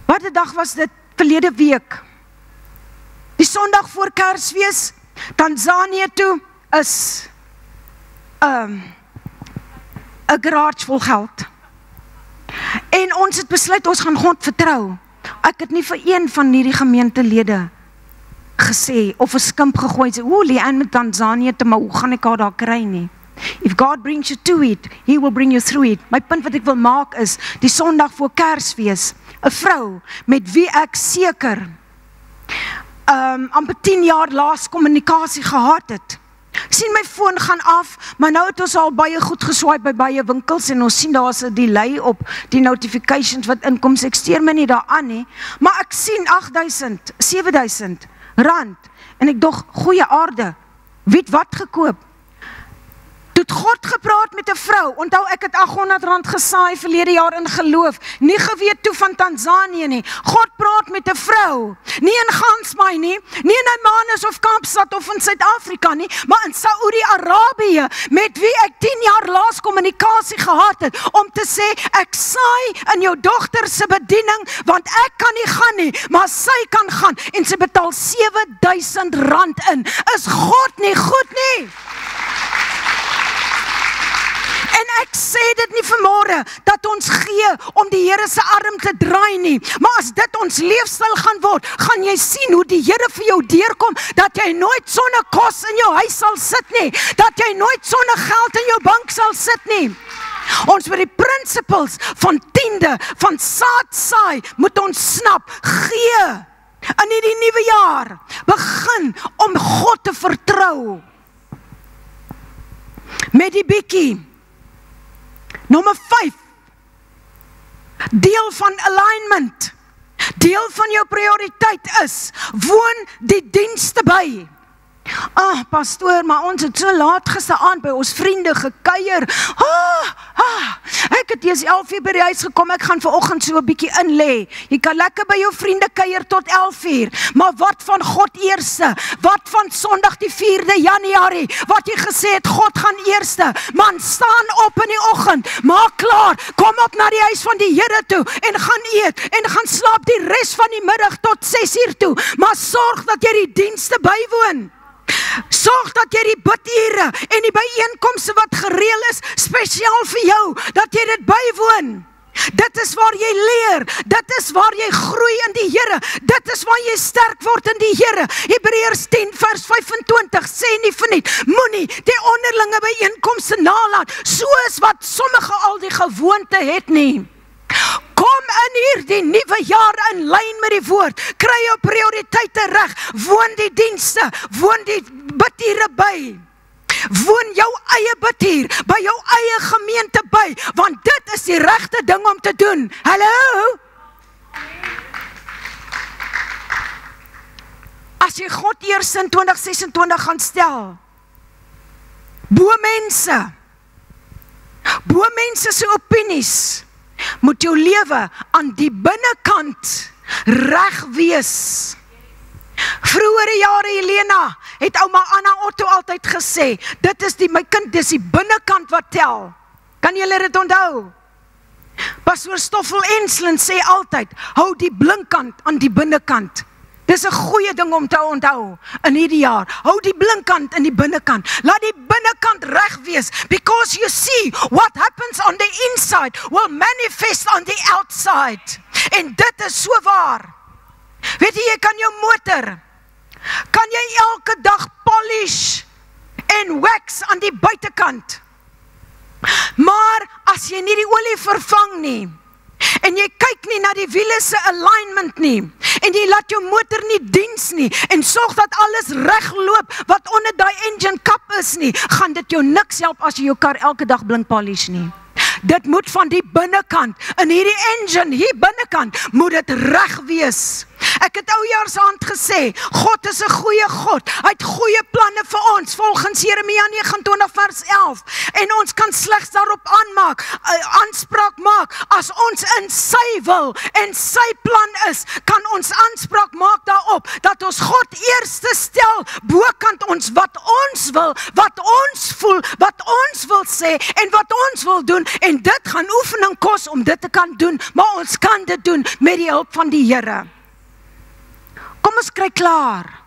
Wat 'n dag was dit verlede week? Die Sondag voor Kersfees, Tanzanië toe is 'n garage vol geld. En ons het besluit, ons gaan God vertrou. Ek het nie vir een van hierdie gemeentelede gesê, of 'n skimp gegooi, sê, Leanne met Tanzanië te, maar hoe gaan ek haar daar kry nie? If God brings you to it, He will bring you through it. My punt wat ek wil maak is, die Sondag voor Kersfees, 'n vrou met wie ek seker amper 10 jaar laas kommunikasie gehad het. Ek sien my foon gaan af, maar nou het ons al baie goed geswipe by baie winkels en ons sien daar's 'n delay op die notifications wat inkom. Ek steur my nie daaraan nie, maar ek sien 8,000, 7,000 rand en ek dog, goeie aarde, wie het wat gekoop? Toe het God gepraat met 'n vrou. Onthou, ek het R800 gesaai verlede jaar in geloof. Nie geweet toe van Tanzanië nie. God praat met 'n vrou. Nie in Gansbaai nie, nie in Hermanus of Kaapstad of in Suid-Afrika nie, maar in Saudi-Arabië, met wie ek 10 jaar laas kommunikasie gehad het, om te sê, ek saai in jou dogter se bediening, want ek kan nie gaan nie, maar sy kan gaan, en sy betaal R7,000 in. Is God nie goed nie? En ek sê dit nie vanmôre, dat ons gee om die Here se arm te draai nie, maar as dit ons leefstyl gaan word, gaan jy sien hoe die Here vir jou deurkom, dat jy nooit sonder kos in jou huis sal sit nie, dat jy nooit sonder geld in jou bank sal sit nie. Ons met die principles van tiende, van saad saai, moet ons snap, gee in hierdie nuwe jaar, begin om God te vertrou. Met die bietjie. Nommer 5, deel van alignment, deel van jou prioriteit is, woon die dienste by. Pastoor, maar ons het so laat gisteraand by ons vriende gekuier. Ek het eers 11 uur by die huis gekom, ek gaan vanoggend so 'n bietjie in lê. Jy kan lekker by jou vriende kuier tot 11 uur, maar wat van God eerste? Wat van Sondag die 4de Januarie, wat jy gesê het, God gaan eerste? Man, staan op in die oggend, maak klaar, kom op na die huis van die Here toe, en gaan eet, en gaan slaap die res van die middag tot 6 uur toe, maar sorg dat jy die dienste bywoon. Sorg dat jy die bidure en die byeenkomste wat gereël is, spesiaal vir jou, dat jy dit bywoon. Dit is waar jy leer, dit is waar jy groei in die Here, dit is waar jy sterk word in die Here. Hebreërs 10 vers 25 sê nie verniet, moenie die onderlinge byeenkomste nalat, soos wat sommige al die gewoonte het nie. Kom in hierdie nuwe jaar in lyn met die woord, kry jou prioriteite reg, woon die dienste, woon die bidure by. Woon jou eie bidhuur, by jou eie gemeente by, want dit is die regte ding om te doen. Hallo? As jy God eers in 2026 gaan stel, bo mense se opinies, moet jou lewe aan die binnekant reg wees. Vroegere jare, Helena, het ouma Anna Otto altyd gesê, dit is my kind, dis die binnekant wat tel. Kan julle dit onthou? Pastoor Stoffel Enslin sê altyd, hou die blinkkant aan die binnekant. Dis 'n goeie ding om te onthou in hierdie jaar. Hou die blinkkant in die binnekant. Laat die binnekant reg wees, because you see what happens on the inside will manifest on the outside. En dit is so waar. Weet jy kan jou motor, kan jy elke dag polish en wax aan die buitekant. Maar as jy nie die olie vervang nie, En jy kyk nie na die wiele se alignment nie. En jy laat jou motor nie diens nie. En sorg dat alles reg loop wat onder daai engine kap is nie. Gaan dit jou niks help as jy jou kar elke dag blink polish nie. Dit moet van die binnekant, in hierdie engine, hier binnekant, moet dit reg wees. Ek het oujaarsaand gesê, God is 'n goeie God. Hy het goeie planne vir ons, volgens Jeremia 29 vers 11. En ons kan slegs daarop aanspraak maak, as ons in sy wil en sy plan is, kan ons aanspraak maak daarop, dat ons God eerste stel, bokant ons, wat ons wil, wat ons voel, wat ons wil sê, en wat ons wil doen, en dit gaan oefening kos om dit te kan doen, maar ons kan dit doen met die hulp van die Here. Kom ons kry klaar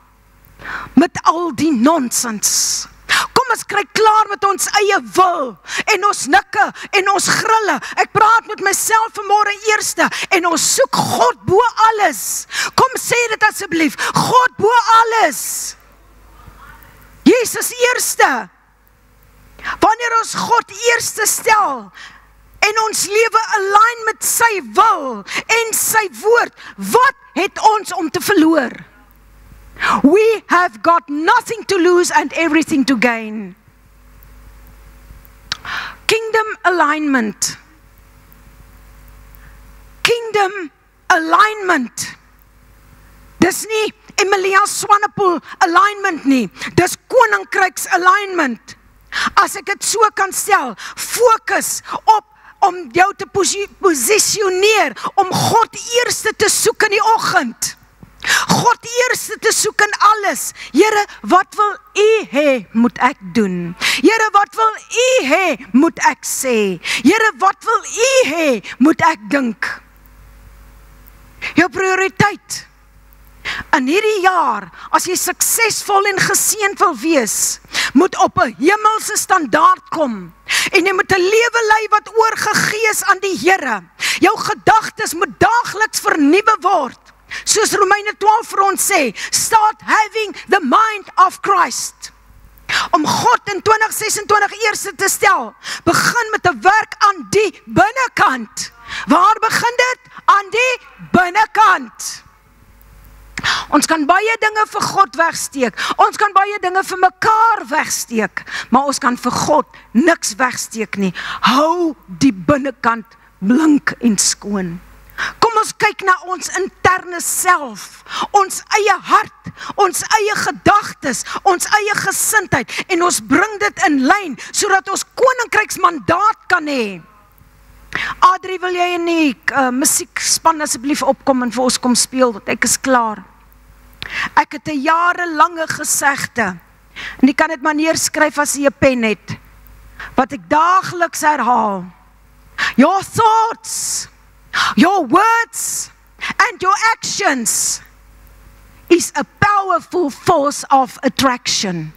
met al die nonsens. Kom ons kry klaar met ons eie wil en ons nikke en ons grille. Ek praat met myself vanmôre eerste en ons soek God bo alles. Kom sê dit asseblief, God bo alles. Jesus eerste. Wanneer ons God eerste stel en ons lewe align met sy wil en sy woord, wat het ons om te verloor? We have got nothing to lose and everything to gain. Kingdom alignment. Kingdom alignment. Dis nie Emilia Swanepoel alignment nie. Dis koninkryks alignment. As ek dit so kan stel, fokus op om jou te posisioneer, om God eerste te soek in die oggend. God eerste te soek in alles. Here, wat wil U hê moet ek doen? Here, wat wil U hê moet ek sê? Here, wat wil U hê moet ek dink? Jou prioriteit in hierdie jaar, as jy suksesvol en geseënd wil wees, moet op 'n hemelse standaard kom. En jy moet 'n lewe lei wat oorgegee is aan die Here. Jou gedagtes moet daagliks vernuwe word. Soos Romeine 12 vir ons sê, start having the mind of Christ. Om God in 2026 eerste te stel, begin met 'n werk aan die binnekant. Waar begin dit? Aan die binnekant. Ons kan baie dinge vir God wegsteek. Ons kan baie dinge vir mekaar wegsteek. Maar ons kan vir God niks wegsteek nie. Hou die binnekant blink en skoon. Kom ons kyk na ons interne self, ons eie hart, ons eie gedagtes, ons eie gesindheid en ons bring dit in lyn sodat ons koninkryksmandaat kan hê. Adri, wil jy in die musiekspan asseblief opkom en vir ons kom speel, want ek is klaar. Ek het 'n jarelange gesegde, en ek kan dit maar neerskryf as jy 'n pen het, wat ek daagliks herhaal. Your thoughts, your words and your actions is a powerful force of attraction.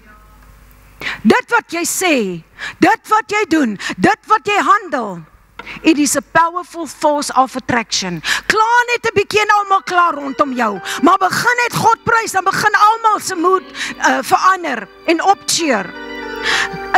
Dit wat jy sê, dit wat jy doen, dit wat jy handel, it is a powerful force of attraction. Klaar net 'n bietjie en almal klaar rondom jou, maar begin net God prys, dan begin almal se moed verander en opcheer.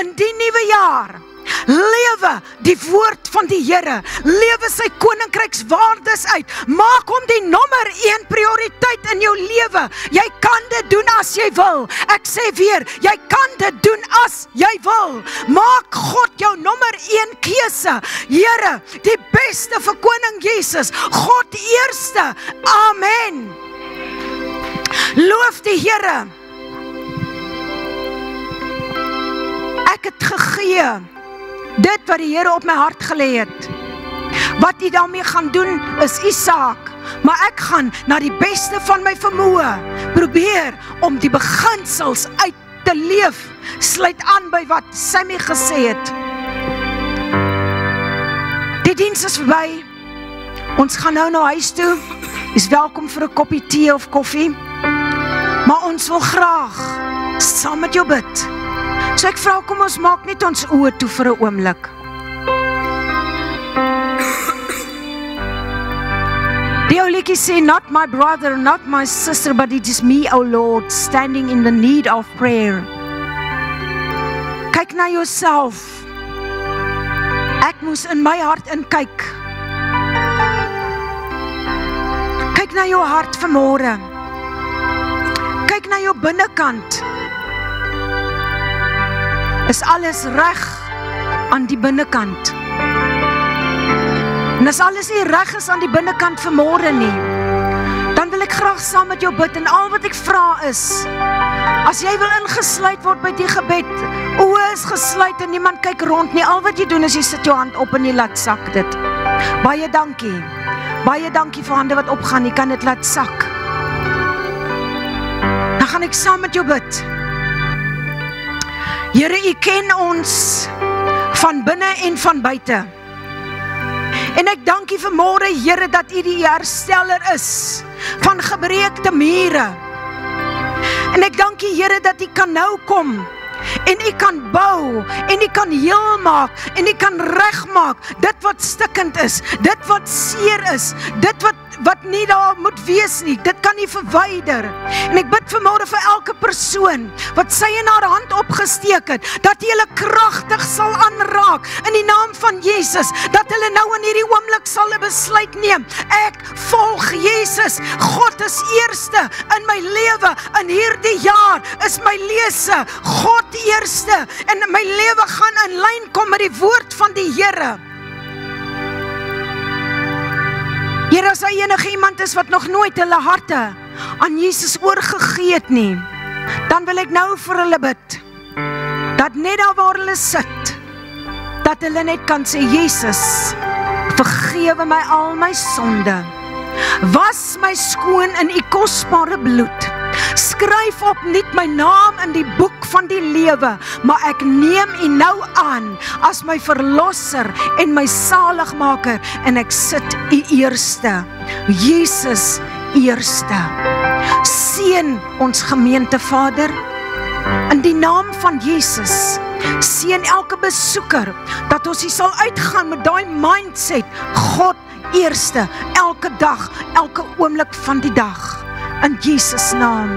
In die nuwe jaar, lewe die woord van die Here, lewe sy koninkrykswaardes uit, maak hom die nommer 1 prioriteit in jou lewe. Jy kan dit doen as jy wil. Ek sê weer, jy kan dit doen as jy wil. Maak God jou nommer 1 keuse. Here, die beste vir koning Jesus, God eerste. Amen. Loof die Here. Ek het gegee dit wat die Here op my hart gelê het. Wat U daarmee gaan doen is U saak, maar ek gaan na die beste van my vermoë probeer om die beginsels uit te leef. Sluit aan by wat Sammy gesê het. Die diens is verby. Ons gaan nou na huis toe. Is welkom vir 'n koppie tee of koffie. Maar ons wil graag saam met jou bid. So ek vra, kom ons maak net ons oë toe vir 'n oomblik. Die ou liedjie sê, not my brother, not my sister, but it is me, O Lord, standing in the need of prayer. Kyk na jouself. Ek moes in my hart inkyk. Kyk na jou hart vanmôre. Kyk na jou binnekant. Is alles reg aan die binnekant? En as alles nie reg is aan die binnekant vanmôre nie, dan wil ek graag saam met jou bid, en al wat ek vra is, as jy wil ingesluit word by die gebed, oë is gesluit en niemand kyk rond nie, al wat jy doen is jy sit jou hand op en jy laat sak dit. Baie dankie. Baie dankie vir hande wat opgaan, jy kan dit laat sak. Dan gaan ek saam met jou bid. Here, U ken ons van binne en van buite. En ek dank U vanmôre, Here, dat U die hersteller is van gebreekte mure. En ek dank U, Here, dat U kan nou kom en U kan bou en U kan heel maak en U kan regmaak dit wat stikkend is, dit wat seer is, dit wat nie daar moet wees nie, dit kan nie verwyder. En ek bid vanmôre vir elke persoon wat sy in haar hand opgesteek het, dat hy hulle kragtig sal aanraak in die naam van Jesus, dat hulle nou in hierdie oomblik sal 'n besluit neem. Ek volg Jesus. God is eerste in my lewe. In hierdie jaar is my lese God eerste en my lewe gaan in lyn kom met die woord van die Here. Here, as daar enige iemand is wat nog nooit hulle harte aan Jesus oorgegee het nie, dan wil ek nou vir hulle bid, dat net daar waar hulle sit, dat hulle net kan sê, Jesus, vergewe my al my sonde, was my skoon in U kosbare bloed, skryf opnuut my naam in die boek van die lewe, maar ek neem U nou aan as my verlosser en my saligmaker, en ek sit U eerste, Jesus eerste. Seën ons gemeente, Vader, in die naam van Jesus. Seën elke besoeker, dat ons hier sal uitgaan met daai mindset, God eerste, elke dag, elke oomblik van die dag. In Jesus naam.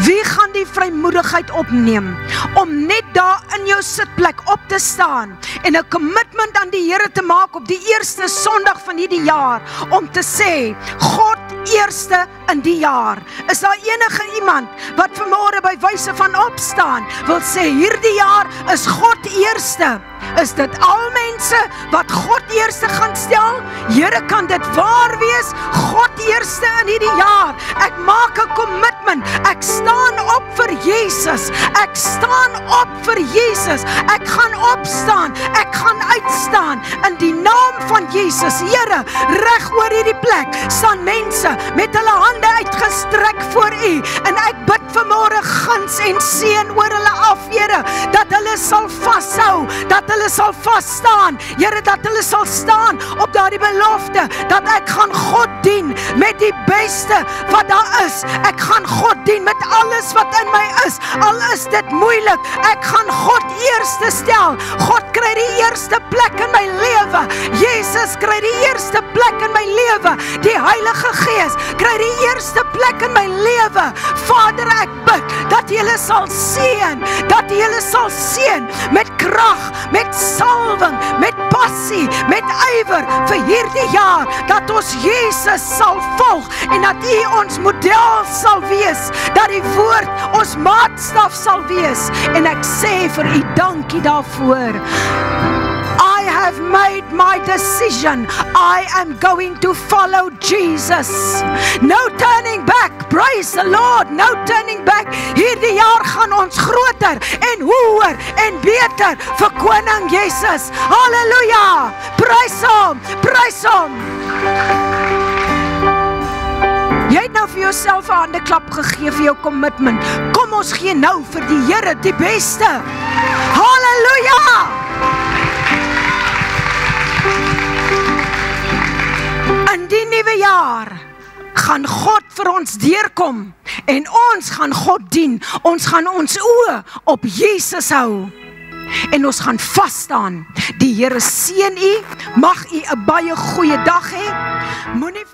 Wie gaan die vrymoedigheid opneem om net daar in jou sitplek op te staan en 'n commitment aan die Here te maak op die eerste Sondag van hierdie jaar om te sê, God eerste in die jaar? Is daar enige iemand wat vanmôre by wyse van opstaan wil sê, hierdie jaar is God eerste? Is dit al mense wat God eerste gaan stel? Here, kan dit waar wees? God eerste in hierdie jaar. Ek maak 'n commitment. Ek staan op vir Jesus. Ek staan op vir Jesus. Ek gaan opstaan. Ek gaan uitstaan in die naam van Jesus. Here, reg oor hierdie plek staan mense met hulle hande uitgestrek voor U, en ek bid vanmôre guns en seën oor hulle af, Here, dat hulle sal vashou, dat hulle sal vasstaan, Here, dat hulle sal staan op daardie belofte, dat ek gaan God dien met die beste wat daar is. Ek gaan God dien met alles wat in my is, al is dit moeilik. Ek gaan God eerste stel. God kry die eerste plek in my lewe. Jesus kry die eerste plek in my lewe. Die Heilige Gees kry die eerste plek in my lewe. Vader, ek bid dat julle sal seën, dat julle sal seën met krag, met salwing, met passie, met ywer vir hierdie jaar, dat ons Jesus sal volg en dat U ons model sal wees, dat die woord ons maatstaf sal wees, en ek sê vir U dankie daarvoor. I have made my decision. I am going to follow Jesus. No turning back. Praise the Lord. No turning back. Hierdie jaar gaan ons groter en hoër en beter vir Koning Jesus. Halleluja. Prys hom. Prys hom. Jy het nou vir jouself 'n handeklap gegee vir jou commitment. Kom ons gee nou vir die Here die beste. Halleluja. In die nuwe jaar gaan God vir ons deurkom en ons gaan God dien. Ons gaan ons oë op Jesus hou en ons gaan vas staan. Die Here seën U. Mag U 'n baie goeie dag hê. Moenie